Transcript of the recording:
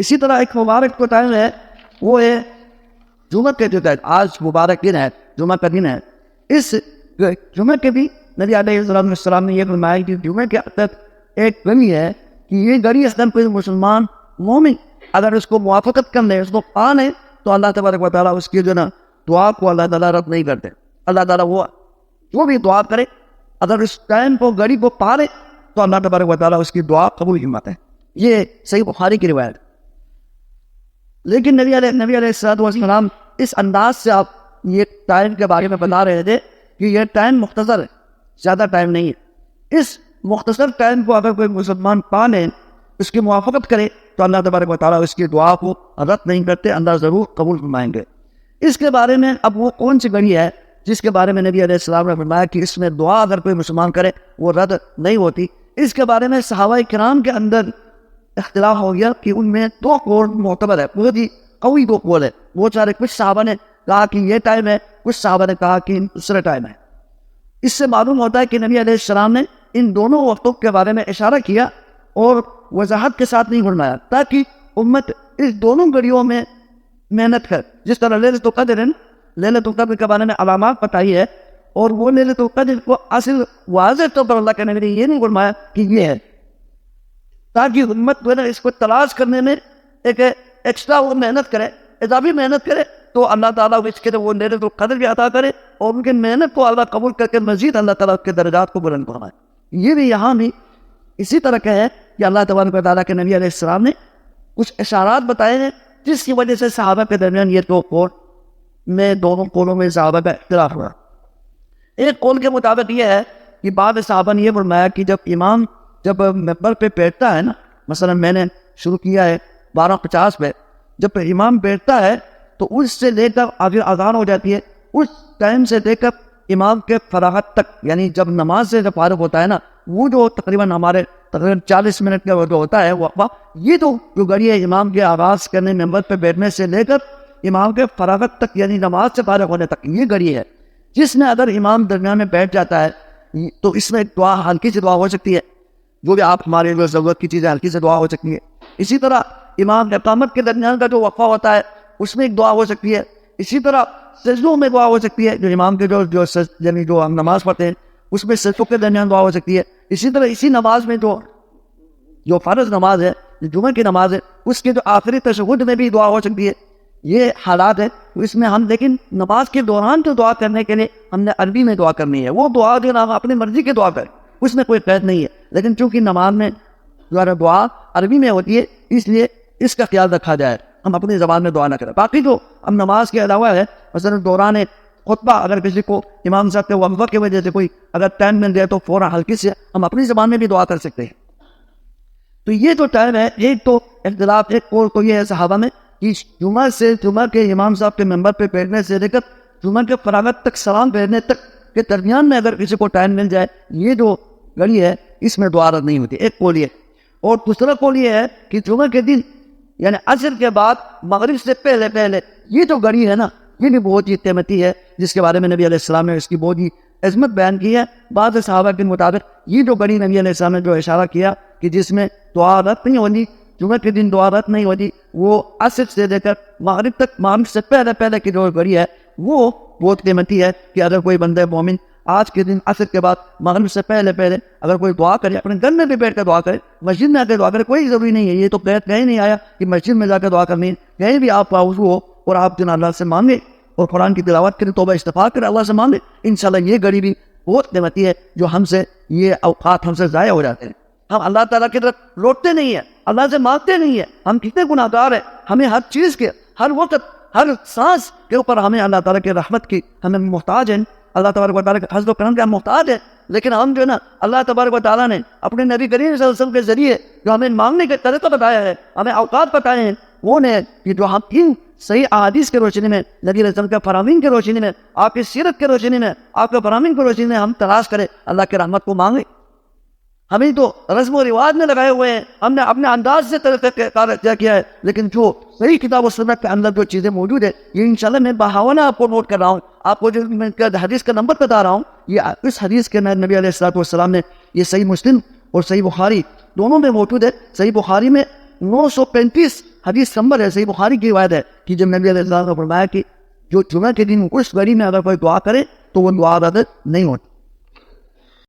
اسی طرح ایک مبارک کو ٹائم ہے، وہ ہے جمعہ کے جو آج مبارک دن ہے، جمعہ کا دن ہے، اس جمعہ کے بھی نبی علیہ السلام نے یہ فرمایا کہ جمعہ کے اندر ایک گھڑی ہے کہ یہ گھڑی اصلاً کوئی مسلمان مومن اگر اس کو موافقت کر لے، اس کو پا لے، تو اللہ تبارک و تعالیٰ اس کی جو نا دعا کو اللہ تعالیٰ رد نہیں کرتے. اللہ تعالیٰ وہ جو بھی دعا کرے اگر اس ٹائم کو گھڑی کو پا لے تو اللہ تبارک و تعالیٰ اس کی دعا قبول فرماتا ہے. یہ صحیح بخاری کی روایت. لیکن نبی علیہ السلام اس انداز سے آپ یہ ٹائم کے بارے میں بتا رہے تھے کہ یہ ٹائم مختصر ہے، زیادہ ٹائم نہیں ہے. اس مختصر ٹائم کو اگر کوئی مسلمان پا لے، اس کی موافقت کرے، تو اللہ تبارک و تعالیٰ اس کی دعا کو رد نہیں کرتے، اللہ ضرور قبول فرمائیں گے. اس کے بارے میں اب وہ کون سی گھڑی ہے جس کے بارے میں نبی علیہ السلام نے فرمایا کہ اس میں دعا اگر کوئی مسلمان کرے وہ رد نہیں ہوتی؟ اس کے بارے میں صحابہ کرام کے اندر اختلاف ہو گیا کہ ان میں دو قول معتبر ہے، بہت ہی قوی دو قول ہے. وہ چارے کچھ صحابہ نے کہا کہ یہ ٹائم ہے، کچھ صحابہ نے کہا کہ دوسرا ٹائم ہے. اس سے معلوم ہوتا ہے کہ نبی علیہ السلام نے ان دونوں وقتوں کے بارے میں اشارہ کیا اور وضاحت کے ساتھ نہیں فرمایا تاکہ امت اس دونوں گھڑیوں میں محنت کر. جس طرح لیلۃ القدر ہے، لیلۃ القدر کے بارے میں علامات بتائی ہے، اور وہ لیلۃ القدر کو اصل واضح طور پر اللہ کے نبی نے یہ نہیں فرمایا کہ یہ ہے، تاکہ امت جو ہے اس کو تلاش کرنے میں ایک ایکسٹرا وہ محنت کرے، اضافی محنت کرے، تو اللہ تعالیٰ اس کے وہ لیلۃ القدر بھی عطا کرے اور ان کی محنت کو اللہ قبول کر کے مزید اللہ تعالیٰ کے درجات کو بلند فرمائے. یہ بھی یہاں بھی اسی طرح کا ہے کہ اللہ تبارک و تعالیٰ کے نبی علیہ السلام نے کچھ اشارات بتائے ہیں جس کی وجہ سے صحابہ کے درمیان یہ دو قول میں، دونوں قولوں میں صحابہ کا اختلاف ہوا. ایک قول کے مطابق یہ ہے کہ بعض صحابہ نے یہ فرمایا کہ جب امام جب ممبر پہ بیٹھتا ہے نا، مثلا میں نے شروع کیا ہے 12:50 پہ، جب امام بیٹھتا ہے تو اس سے لے کر آگے اذان ہو جاتی ہے، اس ٹائم سے لے کر امام کے فراغت تک، یعنی جب نماز سے جب فارغ ہوتا ہے نا، وہ جو تقریباً ہمارے 40 منٹ کا جو ہوتا ہے وقفہ، یہ تو جو گھڑی ہے امام کے آغاز کرنے، ممبر پہ بیٹھنے سے لے کر امام کے فراغت تک، یعنی نماز سے فارغ ہونے تک یہ گھڑی ہے. جس میں اگر امام درمیان میں بیٹھ جاتا ہے تو اس میں دعا، ہلکی سی دعا ہو سکتی ہے، جو بھی آپ ہمارے جو ضرورت کی چیزیں ہلکی سے دعا ہو سکتی ہے. اسی طرح امام اقامت کے درمیان کا جو وقفہ ہوتا ہے اس میں ایک دعا ہو سکتی ہے. اسی طرح سجدوں میں دعا ہو سکتی ہے، جو امام کے یعنی جو ہم نماز پڑھتے ہیں اس میں سجدوں کے درمیان دعا ہو سکتی ہے. اسی طرح اسی نماز میں جو فرض نماز ہے، جو جمعہ کی نماز ہے، اس کے جو آخری تشہد میں بھی دعا ہو سکتی ہے. یہ حالات ہے اس میں ہم، لیکن نماز کے دوران جو دعا کرنے کے لیے ہم نے عربی میں دعا کرنی ہے، وہ دعا جو ہم اپنی مرضی کی دعا کریں، اس میں کوئی قید نہیں ہے. لیکن چونکہ نماز میں جو دعا عربی میں ہوتی ہے، اس لیے اس کا خیال رکھا جائے، ہم اپنی زبان میں دعا نہ کریں. باقی جو ہم نماز کے علاوہ ہے، مثلا دوران خطبہ اگر کسی کو امام صاحب کے وقفہ کی وجہ سے کوئی اگر ٹائم مل جائے تو فوراً ہلکی سے ہم اپنی زبان میں بھی دعا کر سکتے ہیں. تو یہ جو ٹائم ہے، ایک تو اختلاف، ایک قول تو یہ ہے صحابہ میں کہ جمعہ سے جمعہ کے امام صاحب کے ممبر پہ بیٹھنے سے لے کر جمعہ کے فراغت تک، سلام پھیرنے تک کے درمیان میں اگر کسی کو ٹائم مل جائے، یہ جو گھڑی ہے اس میں دعا رد نہیں ہوتی. ایک قول یہ. اور دوسرا قول یہ ہے کہ جمعہ کے دن یعنی عصر کے بعد مغرب سے پہلے یہ جو گھڑی ہے نا، یہ بھی بہت ہی قیمتی ہے، جس کے بارے میں نبی علیہ السلام نے اس کی بہت ہی عظمت بیان کی ہے. بعض صحابہ کے مطابق یہ جو گھڑی نبی علیہ السلام نے جو اشارہ کیا کہ جس میں دعا رد نہیں ہوتی، جمعہ کے دن دعا رد نہیں ہوتی، وہ عصر سے لے کر مغرب تک، مغرب سے پہلے کی جو گھڑی ہے وہ بہت قیمتی ہے. کہ اگر کوئی بندہ مومن آج کے دن عصر کے بعد مغرب سے پہلے اگر کوئی دعا کرے، اپنے گھر میں بھی بیٹھ کر دعا کرے، مسجد میں آ کر دعا کرے، کوئی ضروری نہیں ہے. یہ تو قید کہیں نہیں آیا کہ مسجد میں جا کر دعا کرنی ہے. کہیں بھی آپ کا وضو ہو اور آپ جن اللہ سے مانگے اور قرآن کی تلاوت کریں، توبہ استغفار کریں، اللہ سے مانگے، انشاءاللہ یہ گھڑی بھی بہت قیمتی ہے. جو ہم سے یہ اوقات ہم سے ضائع ہو جاتے ہیں، ہم اللہ تعالیٰ کی طرف لوٹتے نہیں ہیں، اللہ سے مانگتے نہیں ہیں. ہم کتنے گناہ گار ہیں، ہمیں ہر چیز کے، ہر وقت، ہر سانس کے اوپر ہمیں اللہ تعالیٰ کی رحمت کی ہمیں محتاج ہیں، اللہ تبارک و تعالیٰ کے فضل و کرم کے ہم محتاج ہیں. لیکن ہم جو ہے نا، اللہ تبارک و تعالیٰ نے اپنے نبی کریم صلی اللہ علیہ وسلم کے ذریعے جو ہمیں مانگنے کے طریقہ بتایا ہے، ہمیں اوقات بتائے ہیں، وہ نے کہ جو ہم ان صحیح احادیث کے روشنی میں، نبی علیہ السلام کے فرامین کے روشنی میں، آپ کی سیرت کے روشنی میں، آپ کے فرامین کے روشنی میں ہم تلاش کریں، اللہ کی رحمت کو مانگیں. ہمیں تو رسم و رواج میں لگائے ہوئے ہیں، ہم نے اپنے انداز سے طریقہ کار کیا ہے. لیکن جو صحیح کتاب و سنت کے اندر جو چیزیں موجود ہیں، یہ انشاءاللہ میں بہاوانہ آپ کو نوٹ کر رہا ہوں. آپ کو جو میں حدیث کا نمبر بتا رہا ہوں، یہ اس حدیث کے نبی علیہ السلام نے، یہ صحیح مسلم اور صحیح بخاری دونوں میں موجود ہے. صحیح بخاری میں 935 حدیث نمبر ہے، صحیح بخاری کی روایت ہے کہ جب نبی علیہ السلام نے فرمایا کہ جو جمعہ کے دن اس گھڑی میں اگر کوئی دعا کرے تو وہ دعا رد نہیں ہوتی.